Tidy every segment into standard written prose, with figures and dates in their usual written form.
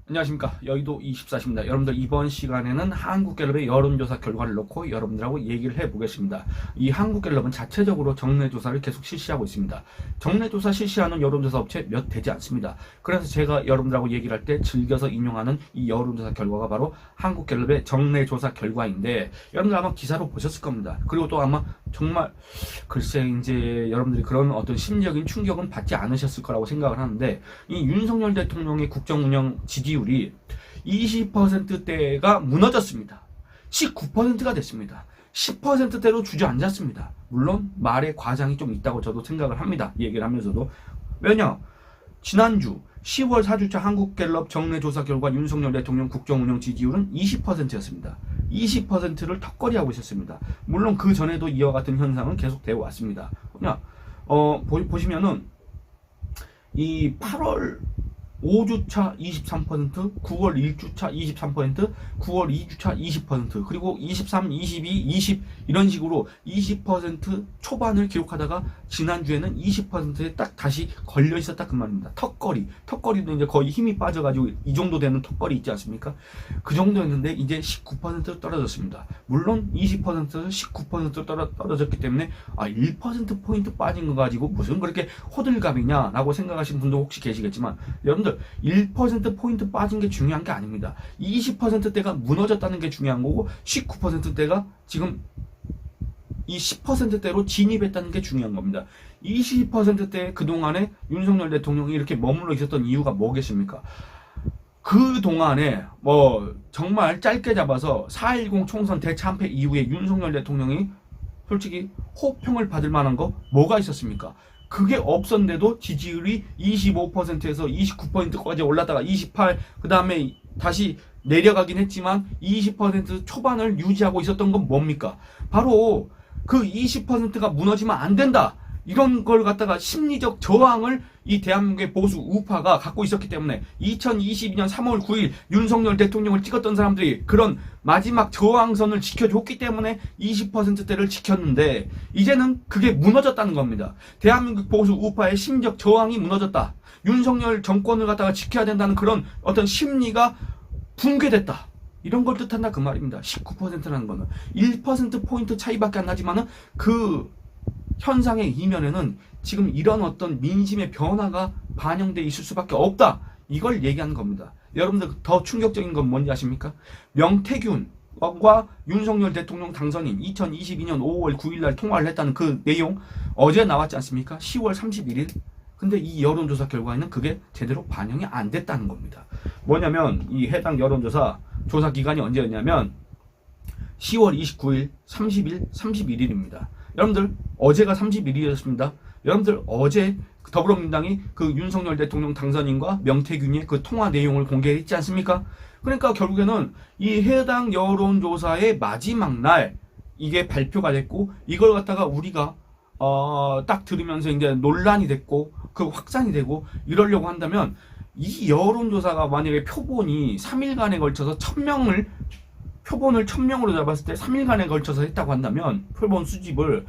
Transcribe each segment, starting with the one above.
안녕하십니까, 여의도 24시입니다. 여러분들, 이번 시간에는 한국갤럽의 여론조사 결과를 놓고 여러분들하고 얘기를 해보겠습니다. 이 한국갤럽은 자체적으로 정례조사를 계속 실시하고 있습니다. 정례조사 실시하는 여론조사 업체 몇 되지 않습니다. 그래서 제가 여러분들하고 얘기를 할 때 즐겨서 인용하는 이 여론조사 결과가 바로 한국갤럽의 정례조사 결과인데, 여러분들 아마 기사로 보셨을 겁니다. 그리고 또 아마 정말 글쎄 이제 여러분들이 그런 어떤 심리적인 충격은 받지 않으셨을 거라고 생각을 하는데, 이 윤석열 대통령의 국정운영 지지율이 20%대가 무너졌습니다. 19%가 됐습니다. 10%대로 주저앉았습니다. 물론 말에 과장이 좀 있다고 저도 생각을 합니다. 얘기를 하면서도. 왜냐? 지난주 10월 4주차 한국갤럽 정례조사 결과 윤석열 대통령 국정운영 지지율은 20%였습니다. 20%를 턱걸이하고 있었습니다. 물론 그 전에도 이와 같은 현상은 계속되어 왔습니다. 뭐냐? 보시면은 이 8월 5주차 23%, 9월 1주차 23%, 9월 2주차 20%, 그리고 23, 22, 20 이런 식으로 20% 초반을 기록하다가 지난주에는 20%에 딱 다시 걸려 있었다 그 말입니다. 턱걸이도 이제 거의 힘이 빠져가지고 이 정도 되는 턱걸이 있지 않습니까? 그 정도였는데 이제 19% 떨어졌습니다. 물론 20%에서 19% 떨어졌기 때문에 1%포인트 빠진 거 가지고 무슨 그렇게 호들갑이냐라고 생각하시는 분도 혹시 계시겠지만, 여러분들 1%포인트 빠진 게 중요한 게 아닙니다. 20%대가 무너졌다는 게 중요한 거고, 19%대가 지금 이 10%대로 진입했다는 게 중요한 겁니다. 20%대 그동안에 윤석열 대통령이 이렇게 머물러 있었던 이유가 뭐겠습니까? 그동안에 정말 짧게 잡아서 4.10 총선 대참패 이후에 윤석열 대통령이 솔직히 호평을 받을 만한 거 뭐가 있었습니까? 그게 없었는데도 지지율이 25%에서 29%까지 올랐다가 28, 그 다음에 다시 내려가긴 했지만 20% 초반을 유지하고 있었던 건 뭡니까? 바로 그 20%가 무너지면 안 된다, 이런 걸 갖다가 심리적 저항을 이 대한민국의 보수 우파가 갖고 있었기 때문에 2022년 3월 9일 윤석열 대통령을 찍었던 사람들이 그런 마지막 저항선을 지켜줬기 때문에 20%대를 지켰는데, 이제는 그게 무너졌다는 겁니다. 대한민국 보수 우파의 심적 저항이 무너졌다. 윤석열 정권을 갖다가 지켜야 된다는 그런 어떤 심리가 붕괴됐다, 이런 걸 뜻한다 그 말입니다. 19%라는 거는 1%포인트 차이밖에 안 나지만은 그 현상의 이면에는 지금 이런 어떤 민심의 변화가 반영돼 있을 수밖에 없다, 이걸 얘기하는 겁니다. 여러분들 더 충격적인 건 뭔지 아십니까? 명태균과 윤석열 대통령 당선인 2022년 5월 9일날 통화를 했다는 그 내용 어제 나왔지 않습니까? 10월 31일. 근데 이 여론조사 결과에는 그게 제대로 반영이 안 됐다는 겁니다. 뭐냐면 이 해당 여론조사 조사 기간이 언제였냐면 10월 29일, 30일, 31일입니다. 여러분들 어제가 31일이었습니다. 여러분들 어제 더불어민주당이 그 윤석열 대통령 당선인과 명태균의 그 통화 내용을 공개했지 않습니까? 그러니까 결국에는 이 해당 여론조사의 마지막 날 이게 발표가 됐고, 이걸 갖다가 우리가 딱 들으면서 이제 논란이 됐고 그 확산이 되고 이러려고 한다면, 이 여론조사가 만약에 표본이 3일간에 걸쳐서 표본을 1000명으로 잡았을 때 3일간에 걸쳐서 했다고 한다면, 표본 수집을,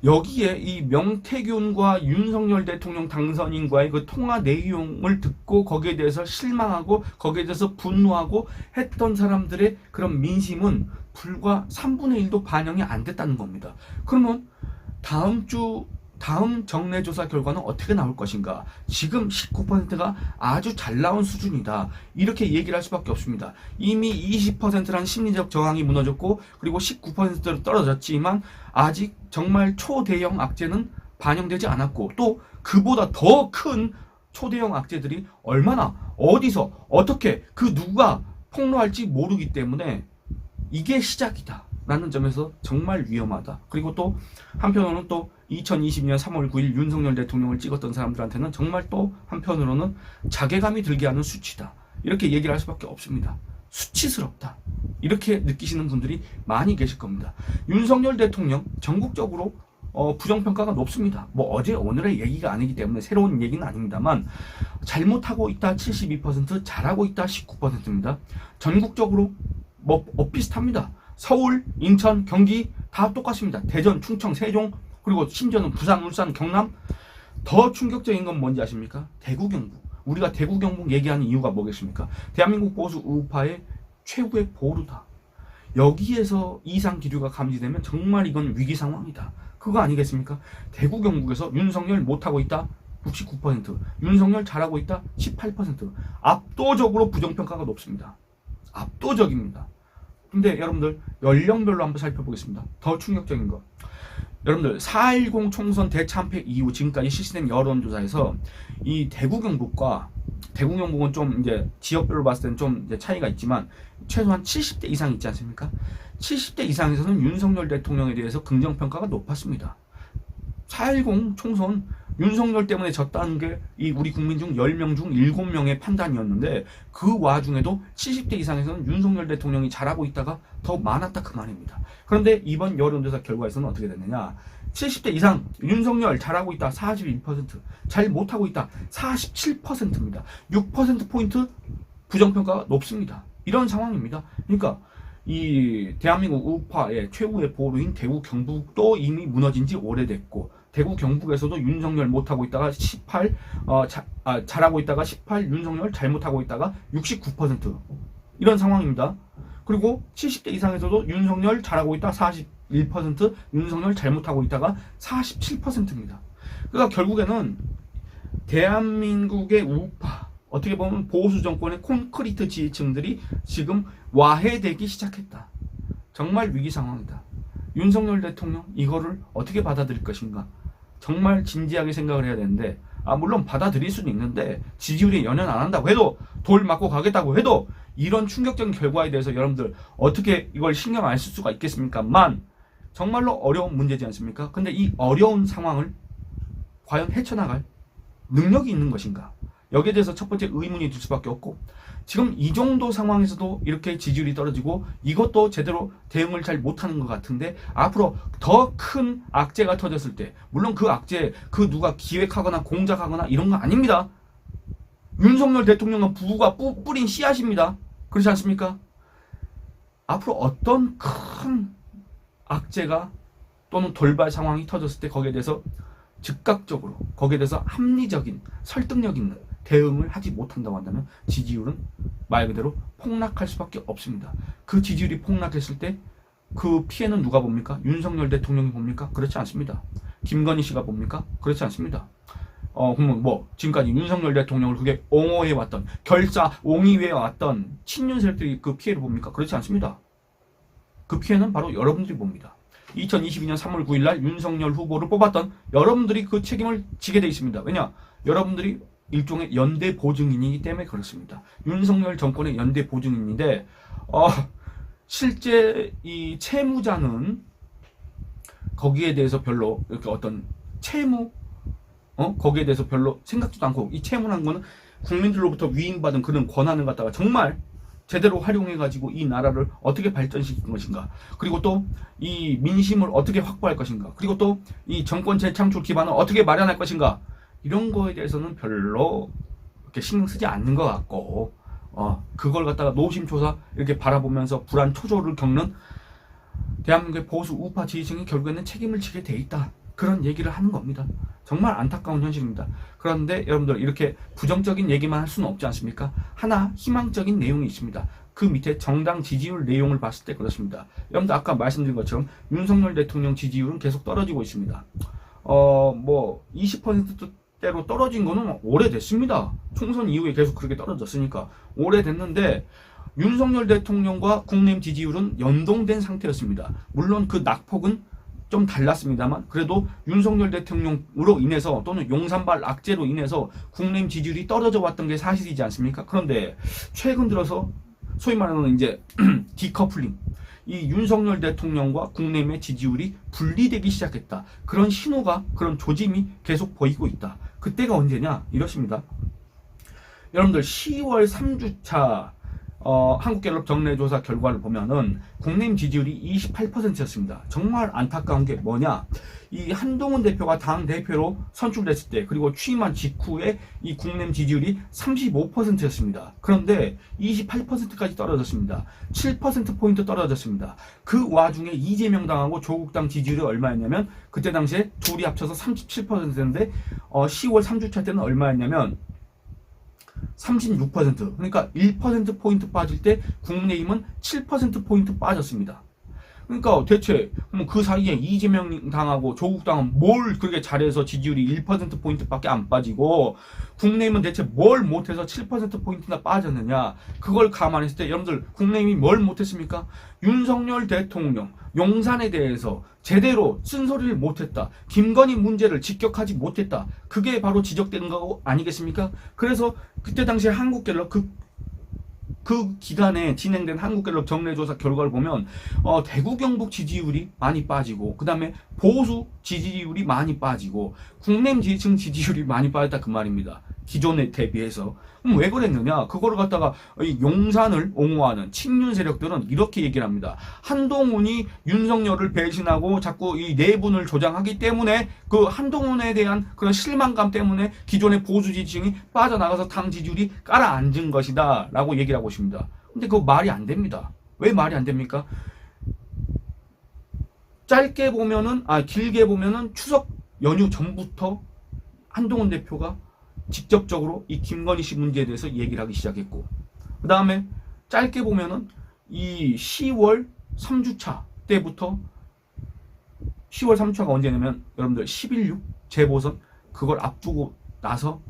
여기에 이 명태균과 윤석열 대통령 당선인과의 그 통화 내용을 듣고 거기에 대해서 실망하고 거기에 대해서 분노하고 했던 사람들의 그런 민심은 불과 3분의 1도 반영이 안 됐다는 겁니다. 그러면 다음 정례조사 결과는 어떻게 나올 것인가? 지금 19%가 아주 잘 나온 수준이다, 이렇게 얘기를 할 수밖에 없습니다. 이미 20%라는 심리적 저항이 무너졌고, 그리고 19%로 떨어졌지만 아직 정말 초대형 악재는 반영되지 않았고, 또 그보다 더 큰 초대형 악재들이 얼마나 어디서 어떻게 그 누가 폭로할지 모르기 때문에 이게 시작이다 라는 점에서 정말 위험하다. 그리고 또 한편으로는 또 2022년 3월 9일 윤석열 대통령을 찍었던 사람들한테는 정말 또 한편으로는 자괴감이 들게 하는 수치다, 이렇게 얘기를 할 수밖에 없습니다. 수치스럽다, 이렇게 느끼시는 분들이 많이 계실 겁니다. 윤석열 대통령 전국적으로 부정평가가 높습니다. 어제 오늘의 얘기가 아니기 때문에 새로운 얘기는 아닙니다만, 잘못하고 있다 72%, 잘하고 있다 19%입니다. 전국적으로 비슷합니다. 서울, 인천, 경기 다 똑같습니다. 대전, 충청, 세종, 그리고 심지어는 부산, 울산, 경남. 더 충격적인 건 뭔지 아십니까? 대구, 경북. 우리가 대구 경북 얘기하는 이유가 뭐겠습니까? 대한민국 보수 우파의 최후의 보루다. 여기에서 이상 기류가 감지되면 정말 이건 위기 상황이다. 그거 아니겠습니까? 대구 경북에서 윤석열 못하고 있다 69%, 윤석열 잘하고 있다 18%. 압도적으로 부정평가가 높습니다. 압도적입니다. 근데 여러분들 연령별로 한번 살펴보겠습니다. 더 충격적인 거. 여러분들 4.10 총선 대참패 이후 지금까지 실시된 여론조사에서 이 대구 경북은 좀 이제 지역별로 봤을 때는 좀 이제 차이가 있지만 최소한 70대 이상 있지 않습니까? 70대 이상에서는 윤석열 대통령에 대해서 긍정평가가 높았습니다. 4.10 총선 윤석열 때문에 졌다는 게 이 우리 국민 중 10명 중 7명의 판단이었는데 그 와중에도 70대 이상에서는 윤석열 대통령이 잘하고 있다가 더 많았다 그 말입니다. 그런데 이번 여론조사 결과에서는 어떻게 됐느냐? 70대 이상 윤석열 잘하고 있다 41%, 잘 못하고 있다 47%입니다. 6%포인트 부정평가가 높습니다. 이런 상황입니다. 그러니까 이 대한민국 우파의 최후의 보루인 대구 경북도 이미 무너진 지 오래됐고 대구 경북에서도 윤석열 못하고 있다가 18, 잘하고 있다가 18, 윤석열 잘못하고 있다가 69% 이런 상황입니다. 그리고 70대 이상에서도 윤석열 잘하고 있다 41%, 윤석열 잘못하고 있다가 47%입니다. 그러니까 결국에는 대한민국의 우파, 어떻게 보면 보수 정권의 콘크리트 지지층들이 지금 와해되기 시작했다. 정말 위기 상황이다. 윤석열 대통령 이거를 어떻게 받아들일 것인가? 정말 진지하게 생각을 해야 되는데 물론 받아들일 수는 있는데 지지율이 연연 안 한다고 해도 돌 맞고 가겠다고 해도 이런 충격적인 결과에 대해서 여러분들 어떻게 이걸 신경 안 쓸 수가 있겠습니까?만 정말로 어려운 문제지 않습니까? 근데 이 어려운 상황을 과연 헤쳐나갈 능력이 있는 것인가? 여기에 대해서 첫 번째 의문이 들 수밖에 없고 지금 이 정도 상황에서도 이렇게 지지율이 떨어지고 이것도 제대로 대응을 잘 못하는 것 같은데 앞으로 더 큰 악재가 터졌을 때 물론 그 악재 그 누가 기획하거나 공작하거나 이런 거 아닙니다. 윤석열 대통령은 부부가 뿌린 씨앗입니다. 그렇지 않습니까? 앞으로 어떤 큰 악재가 또는 돌발 상황이 터졌을 때 거기에 대해서 즉각적으로 거기에 대해서 합리적인 설득력 있는 대응을 하지 못한다고 한다면 지지율은 말 그대로 폭락할 수밖에 없습니다. 그 지지율이 폭락했을 때 그 피해는 누가 봅니까? 윤석열 대통령이 봅니까? 그렇지 않습니다. 김건희 씨가 봅니까? 그렇지 않습니다. 그러면 지금까지 윤석열 대통령을 그게 옹호해왔던 옹의해왔던 친윤 세력들이 그 피해를 봅니까? 그렇지 않습니다. 그 피해는 바로 여러분들이 봅니다. 2022년 3월 9일 날 윤석열 후보를 뽑았던 여러분들이 그 책임을 지게 돼 있습니다. 왜냐? 여러분들이 일종의 연대 보증인이기 때문에 그렇습니다. 윤석열 정권의 연대 보증인인데 실제 이 채무자는 거기에 대해서 별로 이렇게 어떤 채무 거기에 대해서 별로 생각지도 않고 이 채무라는 거는 국민들로부터 위임받은 그런 권한을 갖다가 정말 제대로 활용해가지고 이 나라를 어떻게 발전시킬 것인가, 그리고 또 이 민심을 어떻게 확보할 것인가, 그리고 또 이 정권 재창출 기반을 어떻게 마련할 것인가, 이런 거에 대해서는 별로 이렇게 신경 쓰지 않는 것 같고 그걸 갖다가 노심초사 이렇게 바라보면서 불안 초조를 겪는 대한민국의 보수 우파 지지층이 결국에는 책임을 지게 돼 있다. 그런 얘기를 하는 겁니다. 정말 안타까운 현실입니다. 그런데 여러분들 이렇게 부정적인 얘기만 할 수는 없지 않습니까? 하나 희망적인 내용이 있습니다. 그 밑에 정당 지지율 내용을 봤을 때 그렇습니다. 여러분들 아까 말씀드린 것처럼 윤석열 대통령 지지율은 계속 떨어지고 있습니다. 20%대로 떨어진 거는 오래됐습니다. 총선 이후에 계속 그렇게 떨어졌으니까 오래됐는데 윤석열 대통령과 국내임 지지율은 연동된 상태였습니다. 물론 그 낙폭은 좀 달랐습니다만 그래도 윤석열 대통령으로 인해서 또는 용산발 악재로 인해서 국내임 지지율이 떨어져 왔던 게 사실이지 않습니까? 그런데 최근 들어서 소위 말하는 이제 디커플링, 이 윤석열 대통령과 국내임의 지지율이 분리되기 시작했다. 그런 신호가, 그런 조짐이 계속 보이고 있다. 그때가 언제냐? 이렇습니다. 여러분들 10월 3주차 한국갤럽 정례조사 결과를 보면은 국내임 지지율이 28%였습니다. 정말 안타까운 게 뭐냐? 이 한동훈 대표가 당 대표로 선출됐을 때 그리고 취임한 직후에 이 국내임 지지율이 35%였습니다. 그런데 28%까지 떨어졌습니다. 7%포인트 떨어졌습니다. 그 와중에 이재명 당하고 조국 당 지지율이 얼마였냐면 그때 당시에 둘이 합쳐서 37%인데 10월 3주차 때는 얼마였냐면 36%. 그러니까 1%포인트 빠질 때 국민의힘은 7%포인트 빠졌습니다. 그러니까 대체 그 사이에 이재명 당하고 조국 당은 뭘 그렇게 잘해서 지지율이 1%포인트밖에 안 빠지고 국내힘은 대체 뭘 못해서 7%포인트나 빠졌느냐. 그걸 감안했을 때 여러분들 국내힘이 뭘 못했습니까? 윤석열 대통령 용산에 대해서 제대로 쓴소리를 못했다. 김건희 문제를 직격하지 못했다. 그게 바로 지적되는 거 아니겠습니까? 그래서 그때 당시에 한국갤럽 그 기간에 진행된 한국갤럽 정례조사 결과를 보면 대구 경북 지지율이 많이 빠지고 그 다음에 보수 지지율이 많이 빠지고 국내힘 지지층 지지율이 많이 빠졌다 그 말입니다. 기존에 대비해서. 그럼 왜 그랬느냐? 그거를 갖다가 용산을 옹호하는 친윤 세력들은 이렇게 얘기를 합니다. 한동훈이 윤석열을 배신하고 자꾸 이 내분을 조장하기 때문에 그 한동훈에 대한 그런 실망감 때문에 기존의 보수 지지층이 빠져나가서 당 지지율이 깔아앉은 것이다 라고 얘기를 하고 있습니다. 근데 그거 말이 안 됩니다. 왜 말이 안 됩니까? 짧게 보면은 길게 보면은 추석 연휴 전부터 한동훈 대표가 직접적으로 이 김건희 씨 문제에 대해서 얘기를 하기 시작했고, 그 다음에 짧게 보면은 이 10월 3주차 때부터 10월 3주차가 언제냐면 여러분들 11.6 재보선 그걸 앞두고 나서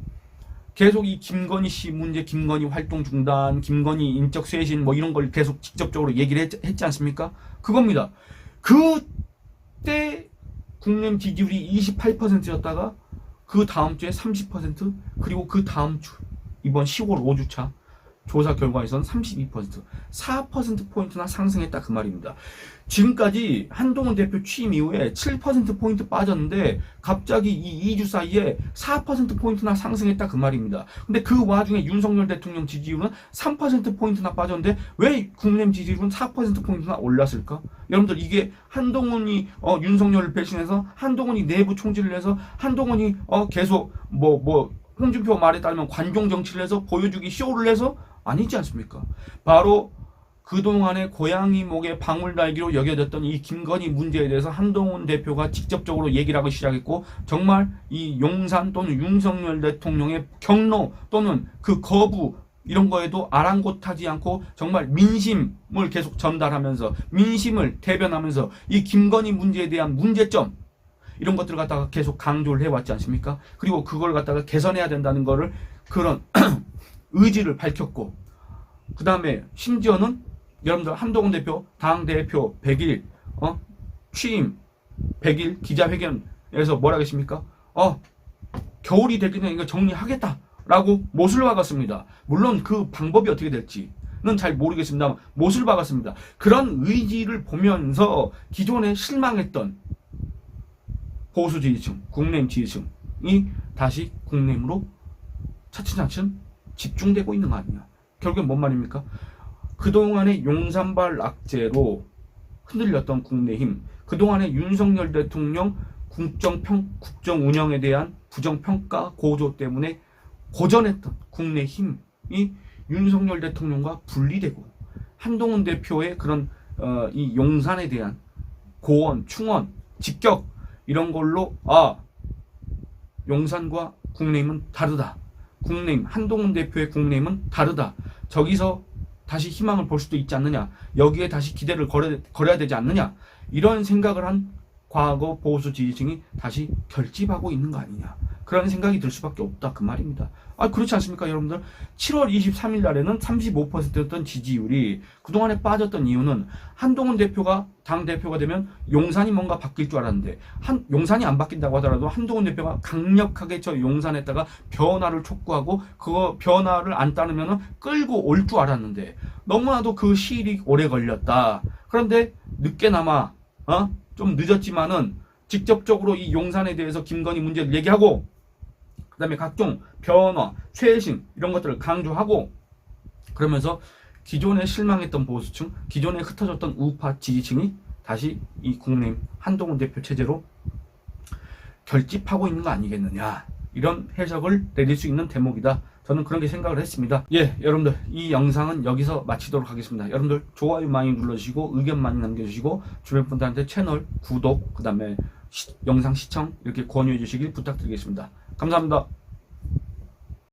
계속 이 김건희 씨 문제, 김건희 활동 중단, 김건희 인적 쇄신 뭐 이런 걸 계속 직접적으로 얘기를 했지 않습니까? 그겁니다. 그때 국내 지지율이 28%였다가 그 다음 주에 30%, 그리고 그 다음 주 이번 10월 5주차 조사 결과에서는 32%, 4%포인트나 상승했다 그 말입니다. 지금까지 한동훈 대표 취임 이후에 7%포인트 빠졌는데 갑자기 이 2주 사이에 4%포인트나 상승했다 그 말입니다. 근데 그 와중에 윤석열 대통령 지지율은 3%포인트나 빠졌는데 왜 국내힘 지지율은 4%포인트나 올랐을까? 여러분들 이게 한동훈이 윤석열을 배신해서 한동훈이 내부 총질을 해서 한동훈이 계속 홍준표 말에 따르면 관종 정치를 해서 보여주기 쇼를 해서 아니지 않습니까? 바로 그동안의 고양이 목에 방울 날기로 여겨졌던 이 김건희 문제에 대해서 한동훈 대표가 직접적으로 얘기를 하기 시작했고, 정말 이 용산 또는 윤석열 대통령의 경로 또는 그 거부 이런 거에도 아랑곳하지 않고 정말 민심을 계속 전달하면서 민심을 대변하면서 이 김건희 문제에 대한 문제점 이런 것들을 갖다가 계속 강조를 해왔지 않습니까? 그리고 그걸 갖다가 개선해야 된다는 거를 그런 의지를 밝혔고, 그 다음에 심지어는 여러분들 한동훈 대표 당대표 100일 취임 100일 기자회견에서 뭐라 했습니까? 겨울이 되기 전에 이거 정리하겠다라고 못을 박았습니다. 물론 그 방법이 어떻게 될지는 잘 모르겠습니다만 못을 박았습니다. 그런 의지를 보면서 기존에 실망했던 보수 지지층, 국내힘 지지층이 다시 국내힘으로 차츰차츰 집중되고 있는 거 아니냐. 결국엔 뭔 말입니까? 그동안의 용산발 악재로 흔들렸던 국내힘, 그동안의 윤석열 대통령 국정 운영에 대한 부정평가 고조 때문에 고전했던 국내힘이 윤석열 대통령과 분리되고 한동훈 대표의 그런 이 용산에 대한 고언, 충언, 직격 이런 걸로 용산과 국내힘은 다르다. 국내힘, 한동훈 대표의 국내힘은 다르다. 저기서 다시 희망을 볼 수도 있지 않느냐. 여기에 다시 기대를 걸어야 되지 않느냐. 이런 생각을 한 과거 보수 지지층이 다시 결집하고 있는 거 아니냐. 그런 생각이 들 수밖에 없다 그 말입니다. 그렇지 않습니까 여러분들? 7월 23일 날에는 35%였던 지지율이 그동안에 빠졌던 이유는 한동훈 대표가 당대표가 되면 용산이 뭔가 바뀔 줄 알았는데 용산이 안 바뀐다고 하더라도 한동훈 대표가 강력하게 저 용산에다가 변화를 촉구하고 그거 변화를 안 따르면 끌고 올 줄 알았는데 너무나도 그 시일이 오래 걸렸다. 그런데 늦게나마 좀 늦었지만은 직접적으로 이 용산에 대해서 김건희 문제를 얘기하고 그 다음에 각종 변화, 쇄신 이런 것들을 강조하고 그러면서 기존에 실망했던 보수층, 기존에 흩어졌던 우파 지지층이 다시 이 국내힘 한동훈 대표 체제로 결집하고 있는 거 아니겠느냐. 이런 해석을 내릴 수 있는 대목이다. 저는 그렇게 생각을 했습니다. 여러분들 이 영상은 여기서 마치도록 하겠습니다. 여러분들 좋아요 많이 눌러주시고 의견 많이 남겨주시고 주변 분들한테 채널 구독 그 다음에 영상 시청 이렇게 권유해 주시길 부탁드리겠습니다. 감사합니다.